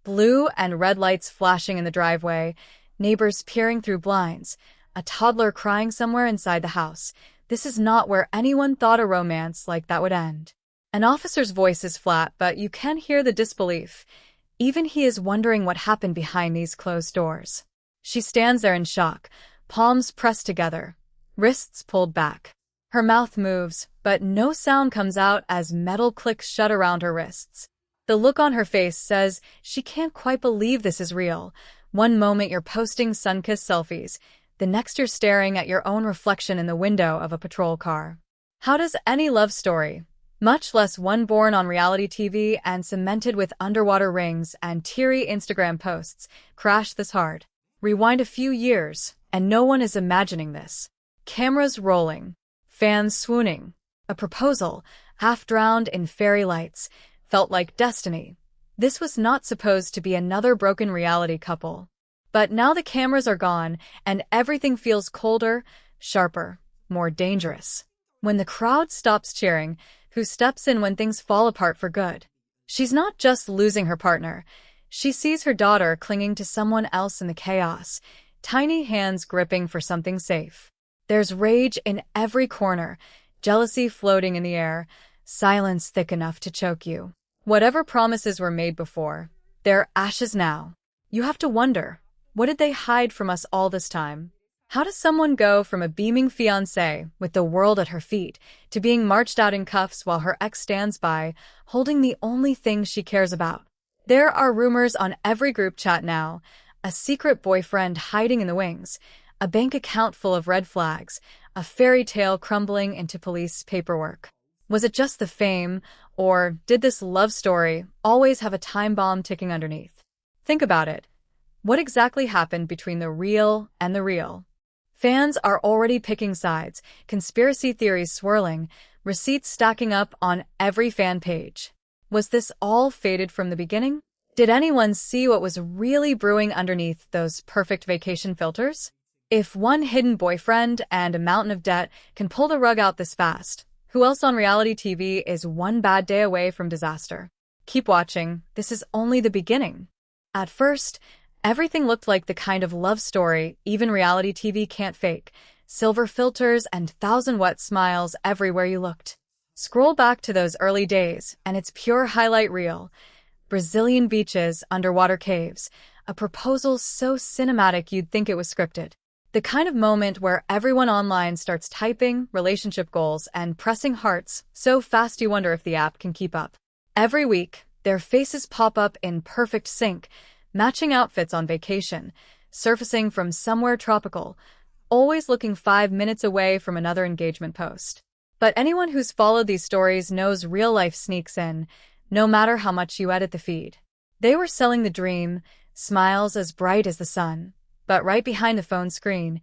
Blue and red lights flashing in the driveway, neighbors peering through blinds, a toddler crying somewhere inside the house. This is not where anyone thought a romance like that would end. An officer's voice is flat, but you can hear the disbelief. Even he is wondering what happened behind these closed doors. She stands there in shock, palms pressed together, wrists pulled back. Her mouth moves, but no sound comes out as metal clicks shut around her wrists. The look on her face says she can't quite believe this is real. One moment you're posting sun-kissed selfies, the next you're staring at your own reflection in the window of a patrol car. How does any love story, much less one born on reality TV and cemented with underwater rings and teary Instagram posts, crash this hard? Rewind a few years, and no one is imagining this. Cameras rolling, fans swooning. A proposal, half drowned in fairy lights, felt like destiny. This was not supposed to be another broken reality couple. But now the cameras are gone, and everything feels colder, sharper, more dangerous. When the crowd stops cheering, who steps in when things fall apart for good? She's not just losing her partner. She sees her daughter clinging to someone else in the chaos, tiny hands gripping for something safe. There's rage in every corner, jealousy floating in the air, silence thick enough to choke you. Whatever promises were made before, they're ashes now. You have to wonder, what did they hide from us all this time? How does someone go from a beaming fiancé with the world at her feet to being marched out in cuffs while her ex stands by, holding the only thing she cares about? There are rumors on every group chat now, a secret boyfriend hiding in the wings, a bank account full of red flags, a fairy tale crumbling into police paperwork. Was it just the fame, or did this love story always have a time bomb ticking underneath? Think about it. What exactly happened between the real and the real? Fans are already picking sides, conspiracy theories swirling, receipts stacking up on every fan page. Was this all fated from the beginning? Did anyone see what was really brewing underneath those perfect vacation filters? If one hidden boyfriend and a mountain of debt can pull the rug out this fast, who else on reality TV is one bad day away from disaster? Keep watching, this is only the beginning. At first, everything looked like the kind of love story even reality TV can't fake. Silver filters and thousand-watt smiles everywhere you looked. Scroll back to those early days, and it's pure highlight reel. Brazilian beaches, underwater caves, a proposal so cinematic you'd think it was scripted. The kind of moment where everyone online starts typing relationship goals and pressing hearts so fast you wonder if the app can keep up. Every week, their faces pop up in perfect sync, matching outfits on vacation, surfacing from somewhere tropical, always looking 5 minutes away from another engagement post. But anyone who's followed these stories knows real life sneaks in, no matter how much you edit the feed. They were selling the dream, smiles as bright as the sun. But right behind the phone screen,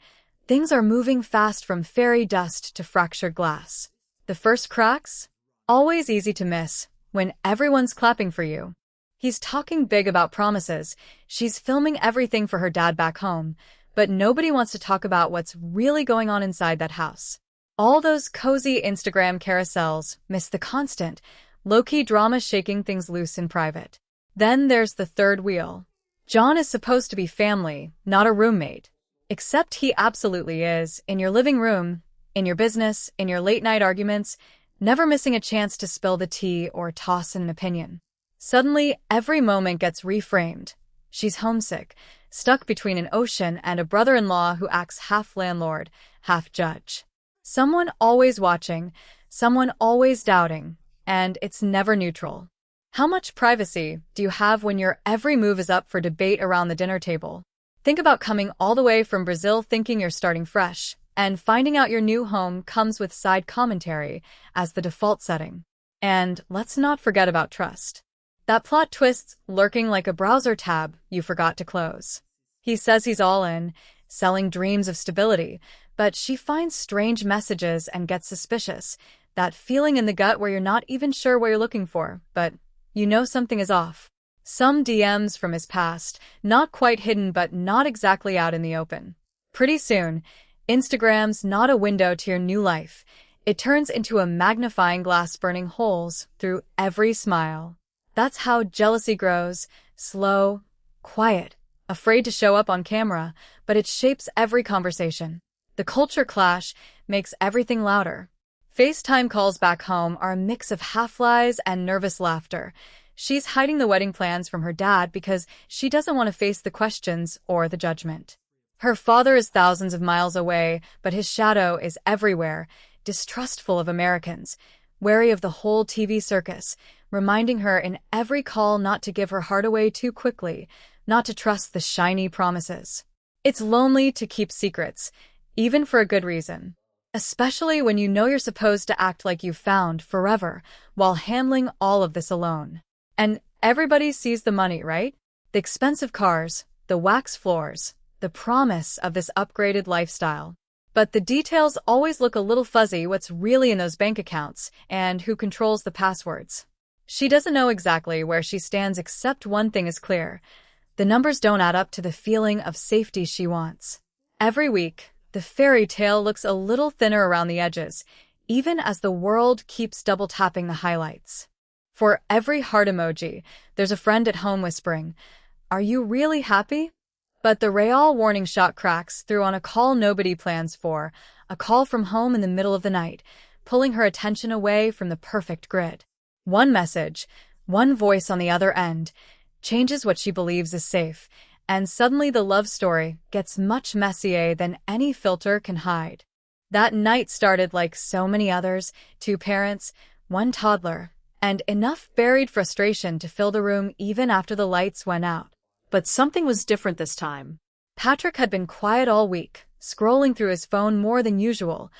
things are moving fast from fairy dust to fractured glass. The first cracks? Always easy to miss, when everyone's clapping for you. He's talking big about promises, she's filming everything for her dad back home, but nobody wants to talk about what's really going on inside that house. All those cozy Instagram carousels miss the constant, low-key drama shaking things loose in private. Then there's the third wheel. John is supposed to be family, not a roommate. Except he absolutely is, in your living room, in your business, in your late-night arguments, never missing a chance to spill the tea or toss an opinion. Suddenly, every moment gets reframed. She's homesick, stuck between an ocean and a brother-in-law who acts half landlord, half judge. Someone always watching, someone always doubting, and it's never neutral. How much privacy do you have when your every move is up for debate around the dinner table? Think about coming all the way from Brazil thinking you're starting fresh, and finding out your new home comes with side commentary as the default setting. And let's not forget about trust. That plot twist's lurking like a browser tab you forgot to close. He says he's all in, selling dreams of stability, but she finds strange messages and gets suspicious. That feeling in the gut where you're not even sure what you're looking for, but you know something is off. Some DMs from his past, not quite hidden but not exactly out in the open. Pretty soon, Instagram's not a window to your new life. It turns into a magnifying glass burning holes through every smile. That's how jealousy grows, Slow, quiet, afraid to show up on camera, but it shapes every conversation. The culture clash makes everything louder. FaceTime calls back home are a mix of half-lies and nervous laughter. She's hiding the wedding plans from her dad because she doesn't want to face the questions or the judgment. Her father is thousands of miles away, but his shadow is everywhere, distrustful of Americans, wary of the whole TV circus, reminding her in every call not to give her heart away too quickly, not to trust the shiny promises. It's lonely to keep secrets, even for a good reason. Especially when you know you're supposed to act like you've found forever while handling all of this alone. And everybody sees the money, right? The expensive cars, the wax floors, the promise of this upgraded lifestyle. But the details always look a little fuzzy. What's really in those bank accounts and who controls the passwords. She doesn't know exactly where she stands, except one thing is clear. The numbers don't add up to the feeling of safety she wants. Every week, the fairy tale looks a little thinner around the edges, even as the world keeps double-tapping the highlights. For every heart emoji, there's a friend at home whispering, "Are you really happy?" But the real warning shot cracks through on a call nobody plans for, a call from home in the middle of the night, pulling her attention away from the perfect grid. One message, one voice on the other end, changes what she believes is safe, and suddenly the love story gets much messier than any filter can hide. That night started like so many others, 2 parents, 1 toddler, and enough buried frustration to fill the room even after the lights went out. But something was different this time. Patrick had been quiet all week, scrolling through his phone more than usual,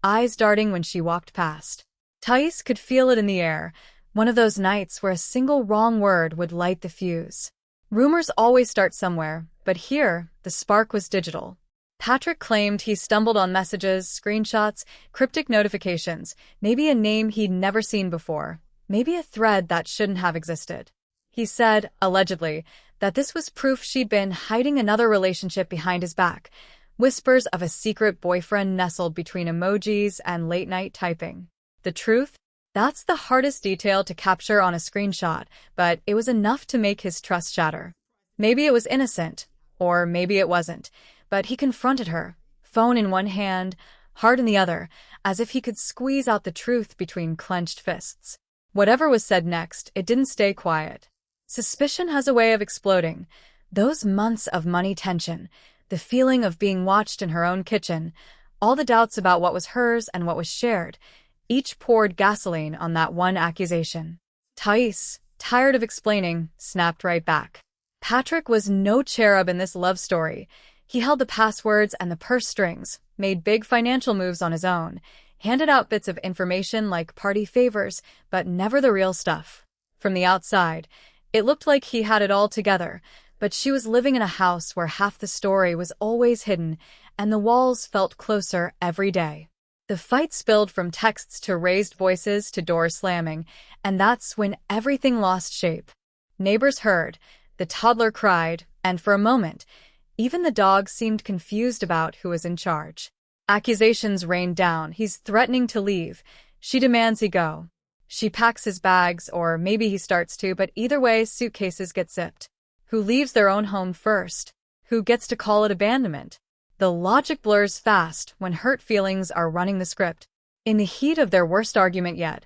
eyes darting when she walked past. Thais could feel it in the air, one of those nights where a single wrong word would light the fuse. Rumors always start somewhere, but here, the spark was digital. Patrick claimed he stumbled on messages, screenshots, cryptic notifications, maybe a name he'd never seen before, maybe a thread that shouldn't have existed. He said, allegedly, that this was proof she'd been hiding another relationship behind his back, whispers of a secret boyfriend nestled between emojis and late-night typing. The truth? That's the hardest detail to capture on a screenshot, but it was enough to make his trust shatter. Maybe it was innocent, or maybe it wasn't, but he confronted her, phone in one hand, heart in the other, as if he could squeeze out the truth between clenched fists. Whatever was said next, it didn't stay quiet. Suspicion has a way of exploding. Those months of money tension, the feeling of being watched in her own kitchen, all the doubts about what was hers and what was shared, each poured gasoline on that one accusation. Thais, tired of explaining, snapped right back. Patrick was no cherub in this love story. He held the passwords and the purse strings, made big financial moves on his own, handed out bits of information like party favors, but never the real stuff. From the outside, it looked like he had it all together, but she was living in a house where half the story was always hidden, and the walls felt closer every day. The fight spilled from texts to raised voices to doors slamming, and that's when everything lost shape. Neighbors heard, the toddler cried, and for a moment, even the dog seemed confused about who was in charge. Accusations rained down. He's threatening to leave. She demands he go. She packs his bags, or maybe he starts to, but either way, suitcases get zipped. Who leaves their own home first? Who gets to call it abandonment? The logic blurs fast when hurt feelings are running the script. In the heat of their worst argument yet,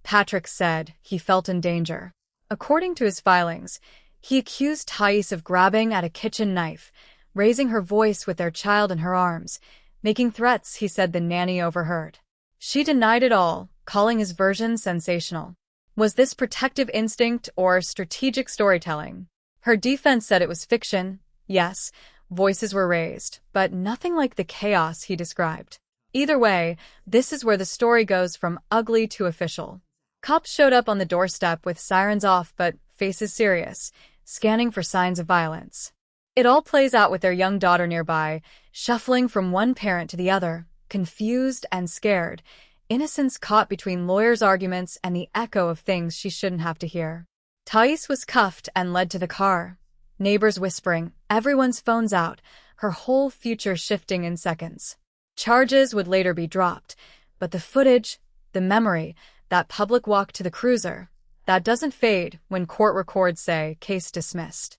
Patrick said he felt in danger. According to his filings, he accused Thais of grabbing at a kitchen knife, raising her voice with their child in her arms, making threats he said the nanny overheard. She denied it all, calling his version sensational. Was this protective instinct or strategic storytelling? Her defense said it was fiction. Yes, voices were raised, but nothing like the chaos he described. Either way, this is where the story goes from ugly to official. Cops showed up on the doorstep with sirens off but faces serious, scanning for signs of violence. It all plays out with their young daughter nearby, shuffling from one parent to the other, confused and scared, innocence caught between lawyers' arguments and the echo of things she shouldn't have to hear. Thais was cuffed and led to the car. Neighbors whispering, everyone's phones out, her whole future shifting in seconds. Charges would later be dropped, but the footage, the memory, that public walk to the cruiser, that doesn't fade when court records say case dismissed.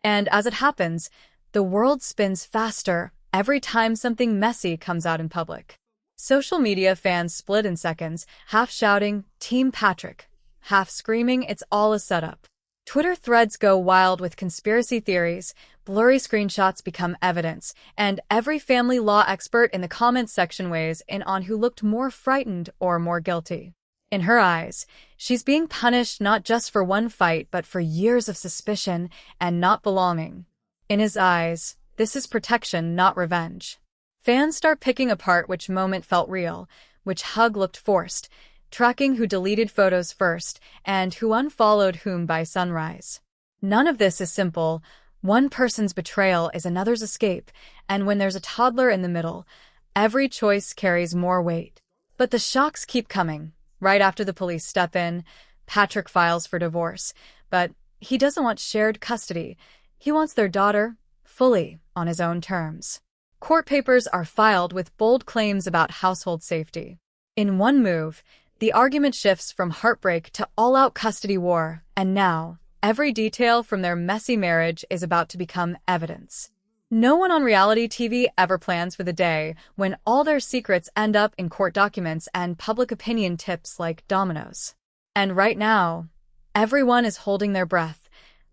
And as it happens, the world spins faster every time something messy comes out in public. Social media fans split in seconds, half shouting, "Team Patrick," half screaming, "It's all a setup." Twitter threads go wild with conspiracy theories, blurry screenshots become evidence, and every family law expert in the comments section weighs in on who looked more frightened or more guilty. In her eyes, she's being punished not just for one fight but for years of suspicion and not belonging. In his eyes, this is protection, not revenge. Fans start picking apart which moment felt real, which hug looked forced, tracking who deleted photos first and who unfollowed whom by sunrise. None of this is simple. One person's betrayal is another's escape, and when there's a toddler in the middle, every choice carries more weight. But the shocks keep coming. Right after the police step in, Patrick files for divorce, but he doesn't want shared custody. He wants their daughter fully on his own terms. Court papers are filed with bold claims about household safety. In one move, the argument shifts from heartbreak to all-out custody war, and now, every detail from their messy marriage is about to become evidence. No one on reality TV ever plans for the day when all their secrets end up in court documents and public opinion tips like dominoes. And right now, everyone is holding their breath,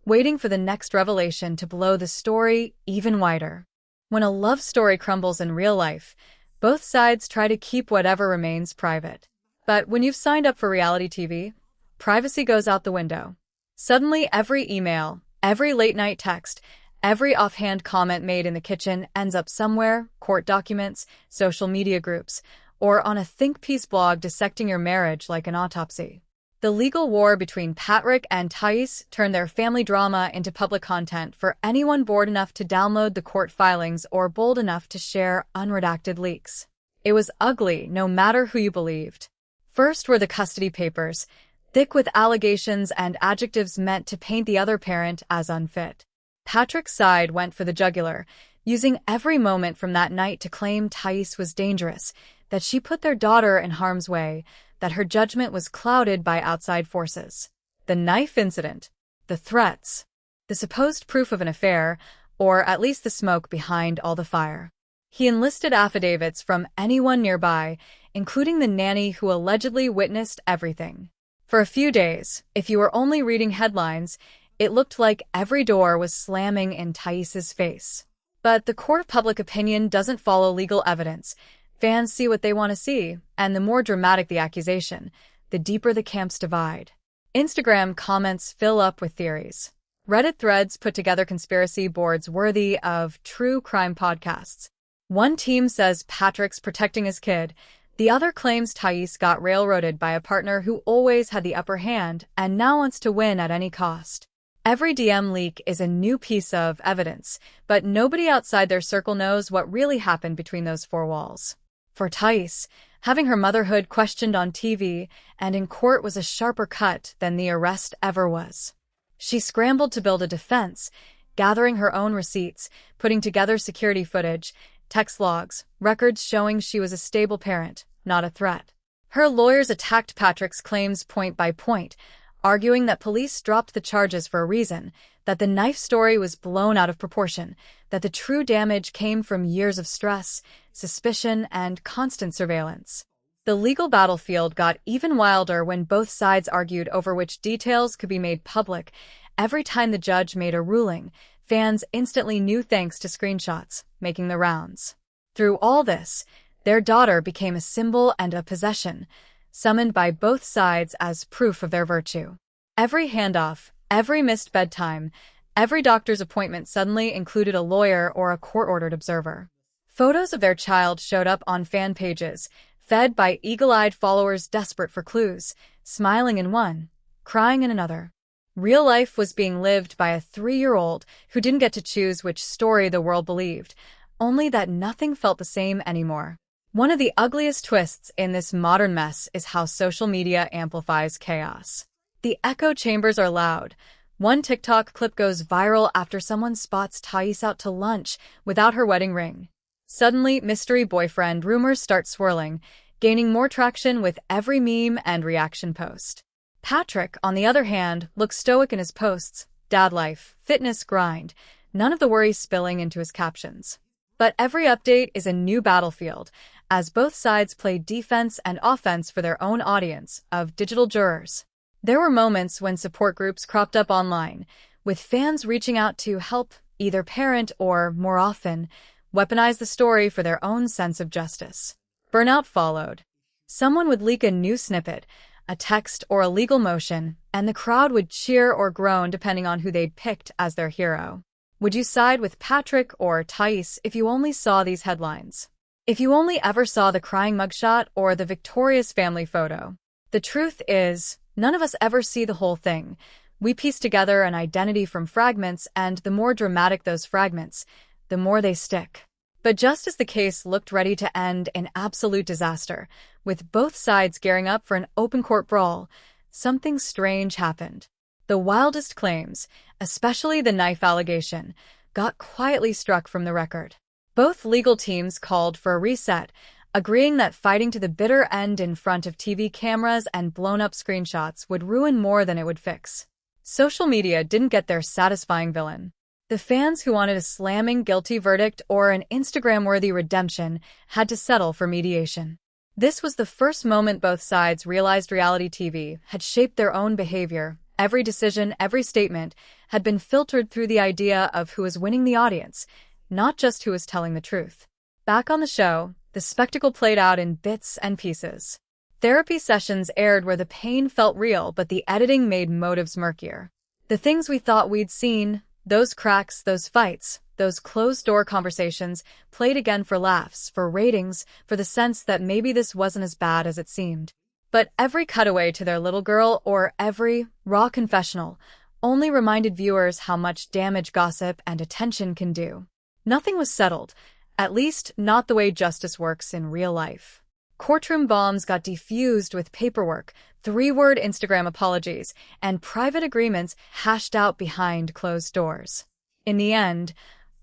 waiting for the next revelation to blow the story even wider. When a love story crumbles in real life, both sides try to keep whatever remains private. But when you've signed up for reality TV, privacy goes out the window. Suddenly, every email, every late-night text, every offhand comment made in the kitchen ends up somewhere: court documents, social media groups, or on a think piece blog dissecting your marriage like an autopsy. The legal war between Patrick and Thais turned their family drama into public content for anyone bored enough to download the court filings or bold enough to share unredacted leaks. It was ugly, no matter who you believed. First were the custody papers, thick with allegations and adjectives meant to paint the other parent as unfit. Patrick's side went for the jugular, using every moment from that night to claim Thais was dangerous, that she put their daughter in harm's way, that her judgment was clouded by outside forces. The knife incident, the threats, the supposed proof of an affair, or at least the smoke behind all the fire. He enlisted affidavits from anyone nearby, including the nanny who allegedly witnessed everything. For a few days, if you were only reading headlines, it looked like every door was slamming in Thais's face. But the court of public opinion doesn't follow legal evidence. Fans see what they want to see, and the more dramatic the accusation, the deeper the camps divide. Instagram comments fill up with theories. Reddit threads put together conspiracy boards worthy of true crime podcasts. One team says Patrick's protecting his kid. The other claims Thais got railroaded by a partner who always had the upper hand and now wants to win at any cost. Every DM leak is a new piece of evidence, but nobody outside their circle knows what really happened between those four walls. For Thais, having her motherhood questioned on TV and in court was a sharper cut than the arrest ever was. She scrambled to build a defense, gathering her own receipts, putting together security footage, text logs, records showing she was a stable parent, not a threat. Her lawyers attacked Patrick's claims point by point, arguing that police dropped the charges for a reason, that the knife story was blown out of proportion, that the true damage came from years of stress, suspicion, and constant surveillance. The legal battlefield got even wilder when both sides argued over which details could be made public. Every time the judge made a ruling, fans instantly knew thanks to screenshots, making the rounds. Through all this, their daughter became a symbol and a possession, summoned by both sides as proof of their virtue. Every handoff, every missed bedtime, every doctor's appointment suddenly included a lawyer or a court-ordered observer. Photos of their child showed up on fan pages, fed by eagle-eyed followers desperate for clues, smiling in one, crying in another. Real life was being lived by a 3-year-old who didn't get to choose which story the world believed, only that nothing felt the same anymore. One of the ugliest twists in this modern mess is how social media amplifies chaos. The echo chambers are loud. One TikTok clip goes viral after someone spots Thais out to lunch without her wedding ring. Suddenly, mystery boyfriend rumors start swirling, gaining more traction with every meme and reaction post. Patrick, on the other hand, looked stoic in his posts: dad life, fitness, grind, none of the worry spilling into his captions. But every update is a new battlefield, as both sides play defense and offense for their own audience of digital jurors. There were moments when support groups cropped up online, with fans reaching out to help either parent or, more often, weaponize the story for their own sense of justice. Burnout followed. Someone would leak a new snippet, a text or a legal motion, and the crowd would cheer or groan depending on who they'd picked as their hero. Would you side with Patrick or Thais if you only saw these headlines? If you only ever saw the crying mugshot or the victorious family photo? The truth is, none of us ever see the whole thing. We piece together an identity from fragments, and the more dramatic those fragments, the more they stick. But just as the case looked ready to end in absolute disaster, with both sides gearing up for an open-court brawl, something strange happened. The wildest claims, especially the knife allegation, got quietly struck from the record. Both legal teams called for a reset, agreeing that fighting to the bitter end in front of TV cameras and blown-up screenshots would ruin more than it would fix. Social media didn't get their satisfying villain. The fans who wanted a slamming guilty verdict or an Instagram-worthy redemption had to settle for mediation. This was the first moment both sides realized reality TV had shaped their own behavior. Every decision, every statement had been filtered through the idea of who was winning the audience, not just who was telling the truth. Back on the show, the spectacle played out in bits and pieces. Therapy sessions aired where the pain felt real, but the editing made motives murkier. The things we thought we'd seen, those cracks, those fights, those closed-door conversations, played again for laughs, for ratings, for the sense that maybe this wasn't as bad as it seemed. But every cutaway to their little girl or every raw confessional only reminded viewers how much damage gossip and attention can do. Nothing was settled, at least not the way justice works in real life. Courtroom bombs got defused with paperwork, three-word Instagram apologies, and private agreements hashed out behind closed doors. In the end,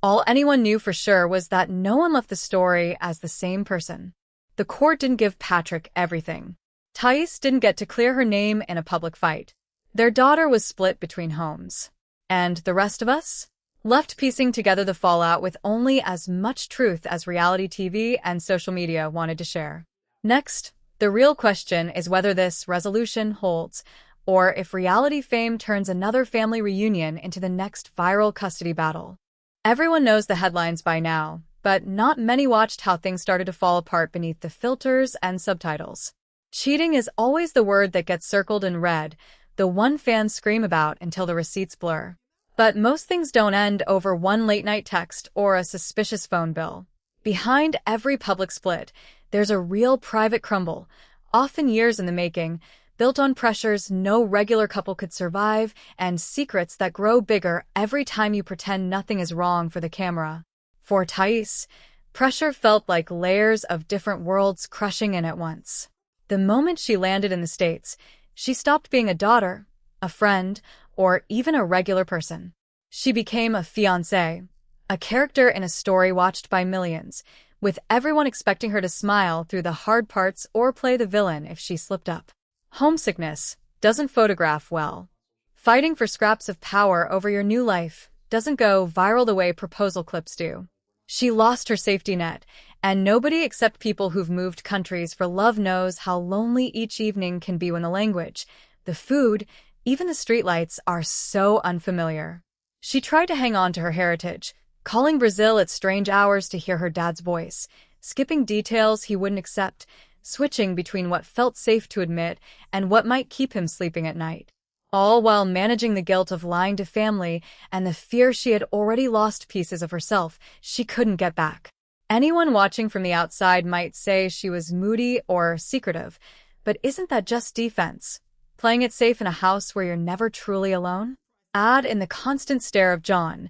all anyone knew for sure was that no one left the story as the same person. The court didn't give Patrick everything. Thais didn't get to clear her name in a public fight. Their daughter was split between homes. And the rest of us? Left piecing together the fallout with only as much truth as reality TV and social media wanted to share. Next, the real question is whether this resolution holds, or if reality fame turns another family reunion into the next viral custody battle. Everyone knows the headlines by now, but not many watched how things started to fall apart beneath the filters and subtitles. Cheating is always the word that gets circled in red, the one fans scream about until the receipts blur. But most things don't end over one late-night text or a suspicious phone bill. Behind every public split, there's a real private crumble, often years in the making, built on pressures no regular couple could survive and secrets that grow bigger every time you pretend nothing is wrong for the camera. For Thais, pressure felt like layers of different worlds crushing in at once. The moment she landed in the States, she stopped being a daughter, a friend, or even a regular person. She became a fiancé, a character in a story watched by millions, with everyone expecting her to smile through the hard parts or play the villain if she slipped up. Homesickness doesn't photograph well. Fighting for scraps of power over your new life doesn't go viral the way proposal clips do. She lost her safety net, and nobody except people who've moved countries for love knows how lonely each evening can be when the language, the food, even the streetlights are so unfamiliar. She tried to hang on to her heritage, calling Brazil at strange hours to hear her dad's voice, skipping details he wouldn't accept, switching between what felt safe to admit and what might keep him sleeping at night. All while managing the guilt of lying to family and the fear she had already lost pieces of herself she couldn't get back. Anyone watching from the outside might say she was moody or secretive, but isn't that just defense? Playing it safe in a house where you're never truly alone? Add in the constant stare of John,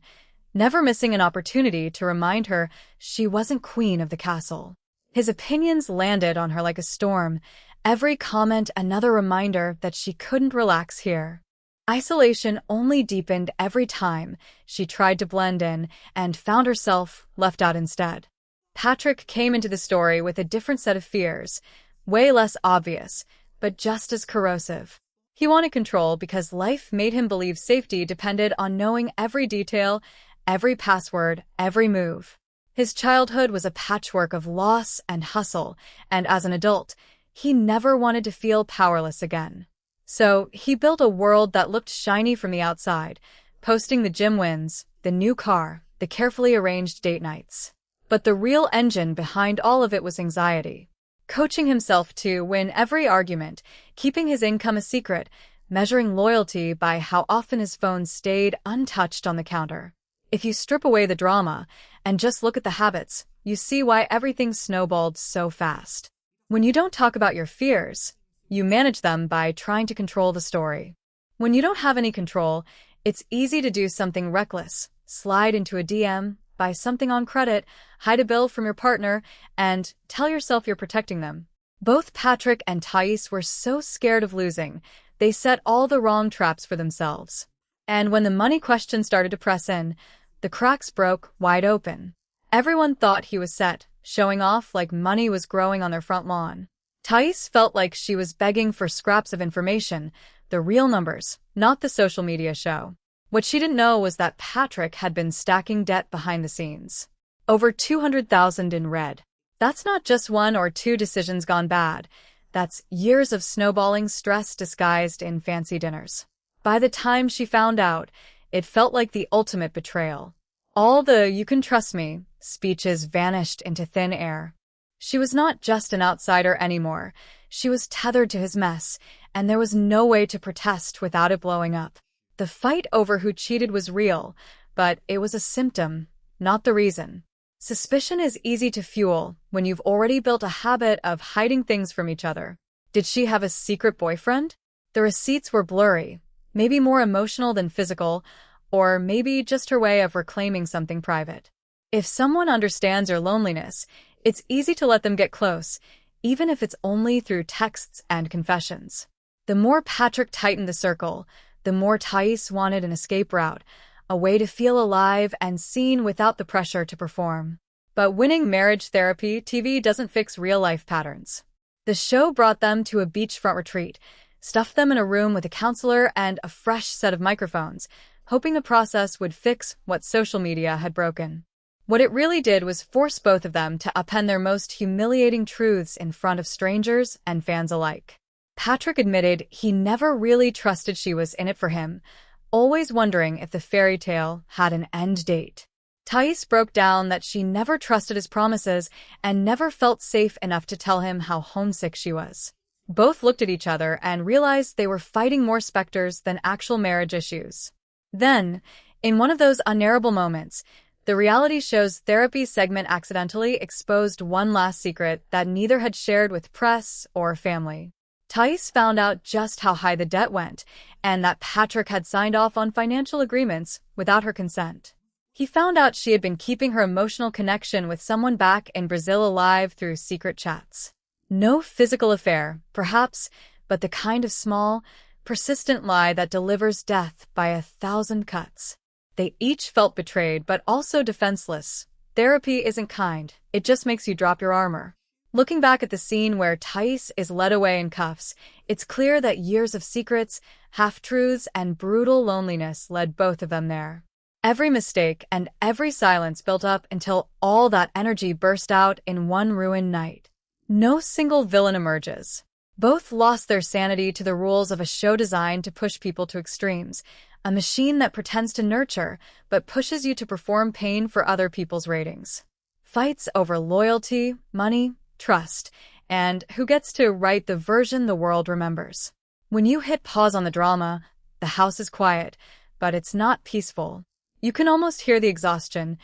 never missing an opportunity to remind her she wasn't queen of the castle. His opinions landed on her like a storm, every comment another reminder that she couldn't relax here. Isolation only deepened every time she tried to blend in and found herself left out instead. Patrick came into the story with a different set of fears, way less obvious, but just as corrosive. He wanted control because life made him believe safety depended on knowing every detail, every password, every move. His childhood was a patchwork of loss and hustle, and as an adult, he never wanted to feel powerless again. So he built a world that looked shiny from the outside, posting the gym wins, the new car, the carefully arranged date nights. But the real engine behind all of it was anxiety. Coaching himself to win every argument, keeping his income a secret, measuring loyalty by how often his phone stayed untouched on the counter. If you strip away the drama and just look at the habits, you see why everything snowballed so fast. When you don't talk about your fears, you manage them by trying to control the story. When you don't have any control, it's easy to do something reckless, slide into a DM, buy something on credit, hide a bill from your partner, and tell yourself you're protecting them. Both Patrick and Thais were so scared of losing, they set all the wrong traps for themselves. And when the money question started to press in, the cracks broke wide open. Everyone thought he was set, showing off like money was growing on their front lawn. Thais felt like she was begging for scraps of information, the real numbers, not the social media show. What she didn't know was that Patrick had been stacking debt behind the scenes. Over 200,000 in red. That's not just one or two decisions gone bad. That's years of snowballing stress disguised in fancy dinners. By the time she found out, it felt like the ultimate betrayal. All the "you can trust me" speeches vanished into thin air. She was not just an outsider anymore. She was tethered to his mess, and there was no way to protest without it blowing up. The fight over who cheated was real, but it was a symptom, not the reason. Suspicion is easy to fuel when you've already built a habit of hiding things from each other. Did she have a secret boyfriend? The receipts were blurry, maybe more emotional than physical, or maybe just her way of reclaiming something private. If someone understands your loneliness, it's easy to let them get close, even if it's only through texts and confessions. The more Patrick tightened the circle, the more Thais wanted an escape route, a way to feel alive and seen without the pressure to perform. But winning marriage therapy TV doesn't fix real-life patterns. The show brought them to a beachfront retreat, stuffed them in a room with a counselor and a fresh set of microphones, hoping the process would fix what social media had broken. What it really did was force both of them to upend their most humiliating truths in front of strangers and fans alike. Patrick admitted he never really trusted she was in it for him, always wondering if the fairy tale had an end date. Thais broke down that she never trusted his promises and never felt safe enough to tell him how homesick she was. Both looked at each other and realized they were fighting more specters than actual marriage issues. Then, in one of those unbearable moments, the reality show's therapy segment accidentally exposed one last secret that neither had shared with press or family. Thais found out just how high the debt went, and that Patrick had signed off on financial agreements without her consent. He found out she had been keeping her emotional connection with someone back in Brazil alive through secret chats. No physical affair, perhaps, but the kind of small, persistent lie that delivers death by 1,000 cuts. They each felt betrayed but also defenseless. Therapy isn't kind, it just makes you drop your armor. Looking back at the scene where Thais is led away in cuffs, it's clear that years of secrets, half-truths, and brutal loneliness led both of them there. Every mistake and every silence built up until all that energy burst out in one ruined night. No single villain emerges. Both lost their sanity to the rules of a show designed to push people to extremes, a machine that pretends to nurture but pushes you to perform pain for other people's ratings. Fights over loyalty, money, trust, and who gets to write the version the world remembers. When you hit pause on the drama, the house is quiet, but it's not peaceful. You can almost hear the exhaustion.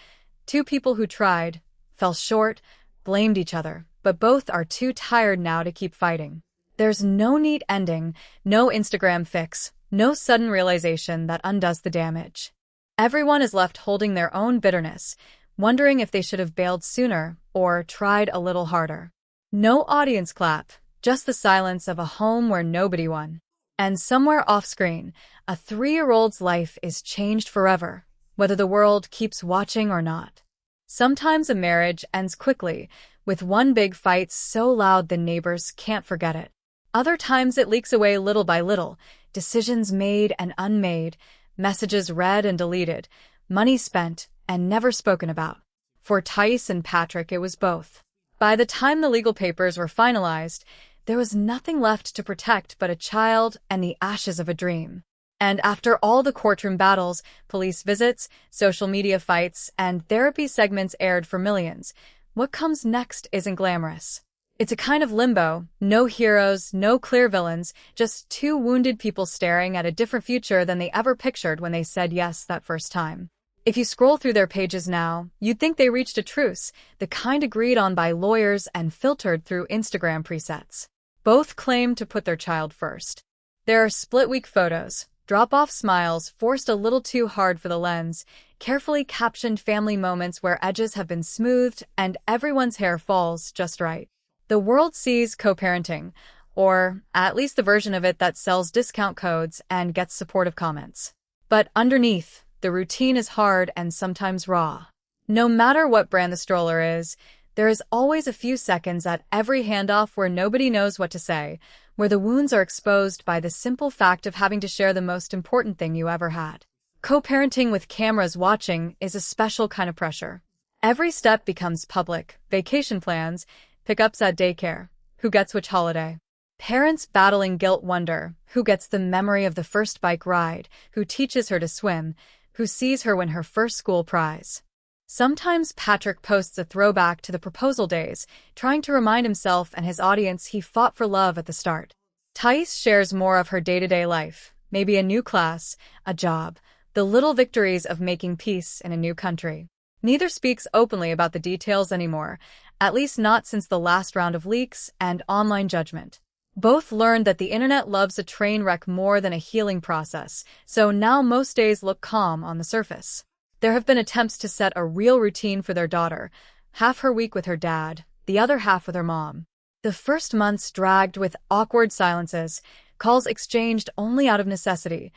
Two people who tried, fell short, blamed each other, but both are too tired now to keep fighting. There's no neat ending, no Instagram fix, no sudden realization that undoes the damage. Everyone is left holding their own bitterness, wondering if they should have bailed sooner or tried a little harder. No audience clap, just the silence of a home where nobody won. And somewhere off-screen, a 3-year-old's life is changed forever, whether the world keeps watching or not. Sometimes a marriage ends quickly, with one big fight so loud the neighbors can't forget it. Other times it leaks away little by little, decisions made and unmade, messages read and deleted, money spent and never spoken about. For Tice and Patrick, it was both. By the time the legal papers were finalized, there was nothing left to protect but a child and the ashes of a dream. And after all the courtroom battles, police visits, social media fights, and therapy segments aired for millions, what comes next isn't glamorous. It's a kind of limbo, no heroes, no clear villains, just two wounded people staring at a different future than they ever pictured when they said yes that first time. If you scroll through their pages now, you'd think they reached a truce, the kind agreed on by lawyers and filtered through Instagram presets. Both claim to put their child first. There are split-week photos, drop-off smiles forced a little too hard for the lens, carefully captioned family moments where edges have been smoothed and everyone's hair falls just right. The world sees co-parenting, or at least the version of it that sells discount codes and gets supportive comments. But underneath, the routine is hard and sometimes raw. No matter what brand the stroller is, there is always a few seconds at every handoff where nobody knows what to say, where the wounds are exposed by the simple fact of having to share the most important thing you ever had. Co-parenting with cameras watching is a special kind of pressure. Every step becomes public: vacation plans, pickups at daycare, who gets which holiday. Parents battling guilt wonder, who gets the memory of the first bike ride, who teaches her to swim, who sees her win her first school prize. Sometimes Patrick posts a throwback to the proposal days, trying to remind himself and his audience he fought for love at the start. Tice shares more of her day-to-day life, maybe a new class, a job, the little victories of making peace in a new country. Neither speaks openly about the details anymore, at least not since the last round of leaks and online judgment. Both learned that the internet loves a train wreck more than a healing process, so now most days look calm on the surface. There have been attempts to set a real routine for their daughter, half her week with her dad, the other half with her mom. The first months dragged with awkward silences, calls exchanged only out of necessity,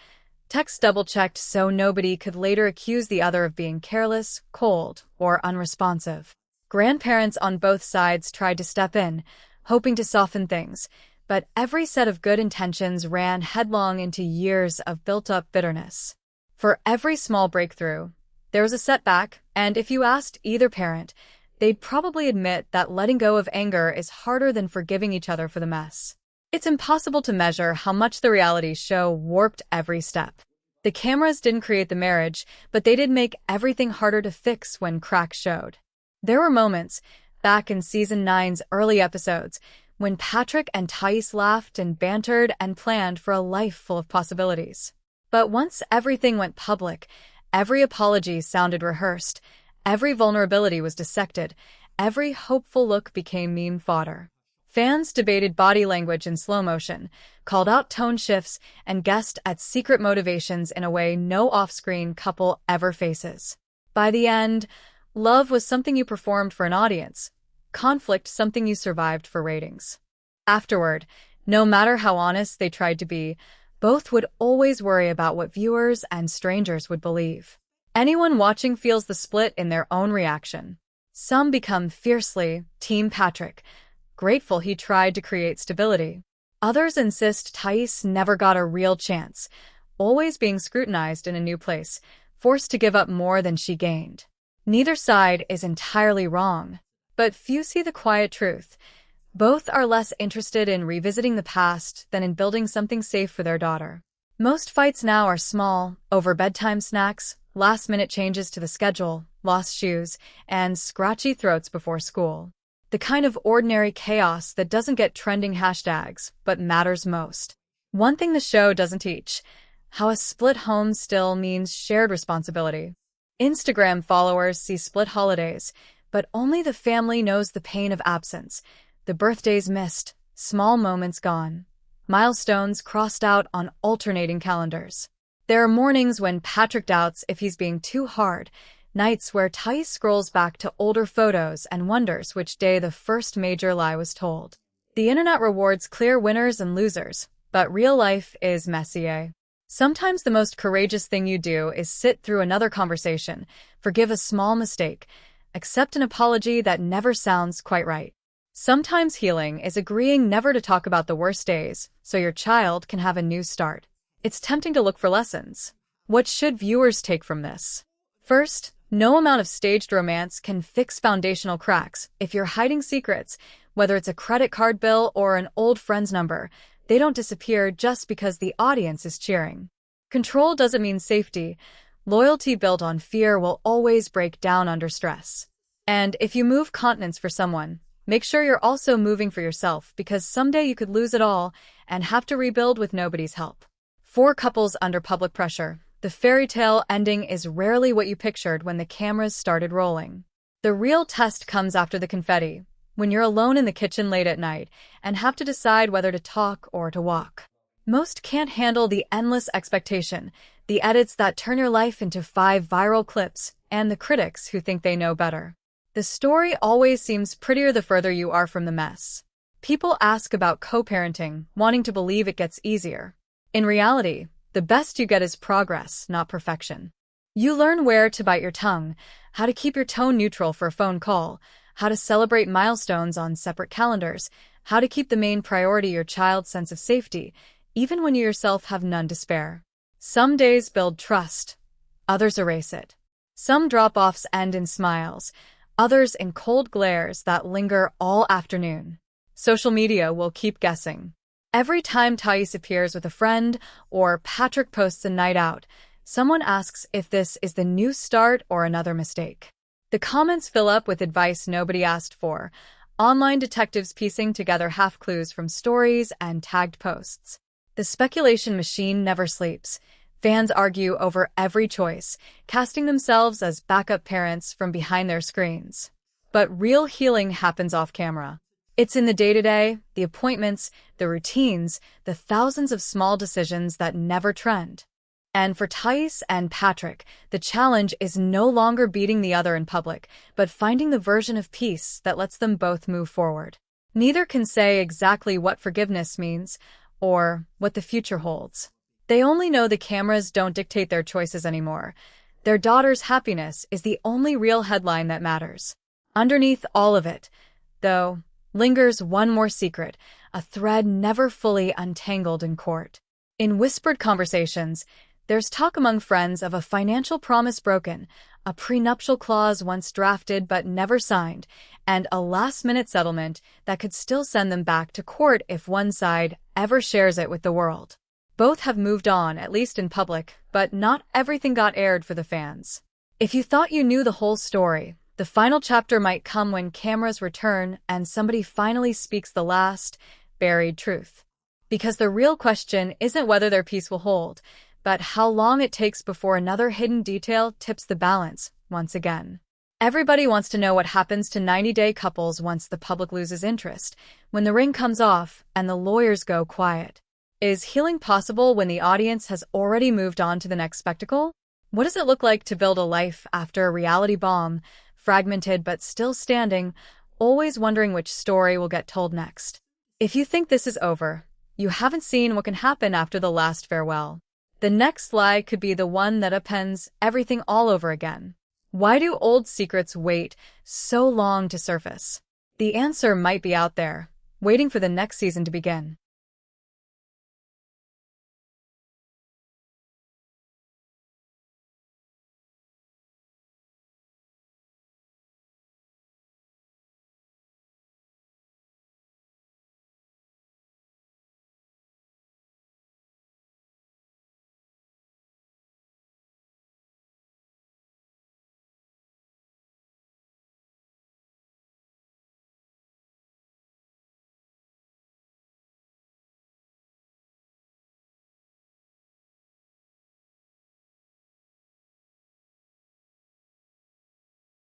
texts double-checked so nobody could later accuse the other of being careless, cold, or unresponsive. Grandparents on both sides tried to step in, hoping to soften things, but every set of good intentions ran headlong into years of built-up bitterness. For every small breakthrough, there was a setback, and if you asked either parent, they'd probably admit that letting go of anger is harder than forgiving each other for the mess. It's impossible to measure how much the reality show warped every step. The cameras didn't create the marriage, but they did make everything harder to fix when cracks showed. There were moments, back in Season 9's early episodes, when Patrick and Tice laughed and bantered and planned for a life full of possibilities. But once everything went public, every apology sounded rehearsed, every vulnerability was dissected, every hopeful look became meme fodder. Fans debated body language in slow motion, called out tone shifts, and guessed at secret motivations in a way no off-screen couple ever faces. By the end, love was something you performed for an audience, conflict something you survived for ratings. Afterward, no matter how honest they tried to be, both would always worry about what viewers and strangers would believe. Anyone watching feels the split in their own reaction. Some become fiercely Team Patrick, grateful he tried to create stability. Others insist Tice never got a real chance, always being scrutinized in a new place, forced to give up more than she gained. Neither side is entirely wrong, but few see the quiet truth. Both are less interested in revisiting the past than in building something safe for their daughter. Most fights now are small, over bedtime snacks, last-minute changes to the schedule, lost shoes, and scratchy throats before school. The kind of ordinary chaos that doesn't get trending hashtags, but matters most. One thing the show doesn't teach: how a split home still means shared responsibility. Instagram followers see split holidays, but only the family knows the pain of absence. The birthdays missed, small moments gone, milestones crossed out on alternating calendars. There are mornings when Patrick doubts if he's being too hard, nights where Tice scrolls back to older photos and wonders which day the first major lie was told. The internet rewards clear winners and losers, but real life is messy, eh? Sometimes the most courageous thing you do is sit through another conversation, forgive a small mistake, accept an apology that never sounds quite right. Sometimes healing is agreeing never to talk about the worst days, so your child can have a new start. It's tempting to look for lessons. What should viewers take from this? First, no amount of staged romance can fix foundational cracks. If you're hiding secrets, whether it's a credit card bill or an old friend's number, they don't disappear just because the audience is cheering. Control doesn't mean safety. Loyalty built on fear will always break down under stress. And if you move continents for someone, make sure you're also moving for yourself, because someday you could lose it all and have to rebuild with nobody's help. For couples under public pressure, the fairy tale ending is rarely what you pictured when the cameras started rolling. The real test comes after the confetti, when you're alone in the kitchen late at night and have to decide whether to talk or to walk. Most can't handle the endless expectation, the edits that turn your life into 5 viral clips, and the critics who think they know better. The story always seems prettier the further you are from the mess. People ask about co-parenting, wanting to believe it gets easier. In reality, the best you get is progress, not perfection. You learn where to bite your tongue, how to keep your tone neutral for a phone call, how to celebrate milestones on separate calendars, how to keep the main priority your child's sense of safety, even when you yourself have none to spare. Some days build trust, others erase it. Some drop-offs end in smiles, others in cold glares that linger all afternoon. Social media will keep guessing. Every time Thais appears with a friend or Patrick posts a night out, someone asks if this is the new start or another mistake. The comments fill up with advice nobody asked for, online detectives piecing together half-clues from stories and tagged posts. The speculation machine never sleeps. Fans argue over every choice, casting themselves as backup parents from behind their screens. But real healing happens off-camera. It's in the day-to-day, the appointments, the routines, the thousands of small decisions that never trend. And for Thais and Patrick, the challenge is no longer beating the other in public, but finding the version of peace that lets them both move forward. Neither can say exactly what forgiveness means or what the future holds. They only know the cameras don't dictate their choices anymore. Their daughter's happiness is the only real headline that matters. Underneath all of it, though, lingers one more secret, a thread never fully untangled in court. In whispered conversations, there's talk among friends of a financial promise broken, a prenuptial clause once drafted but never signed, and a last-minute settlement that could still send them back to court if one side ever shares it with the world. Both have moved on, at least in public, but not everything got aired for the fans. If you thought you knew the whole story, the final chapter might come when cameras return and somebody finally speaks the last, buried truth. Because the real question isn't whether their peace will hold, but how long it takes before another hidden detail tips the balance once again. Everybody wants to know what happens to 90-day couples once the public loses interest, when the ring comes off and the lawyers go quiet. Is healing possible when the audience has already moved on to the next spectacle? What does it look like to build a life after a reality bomb, fragmented but still standing, always wondering which story will get told next? If you think this is over, you haven't seen what can happen after the last farewell. The next lie could be the one that upends everything all over again. Why do old secrets wait so long to surface? The answer might be out there, waiting for the next season to begin.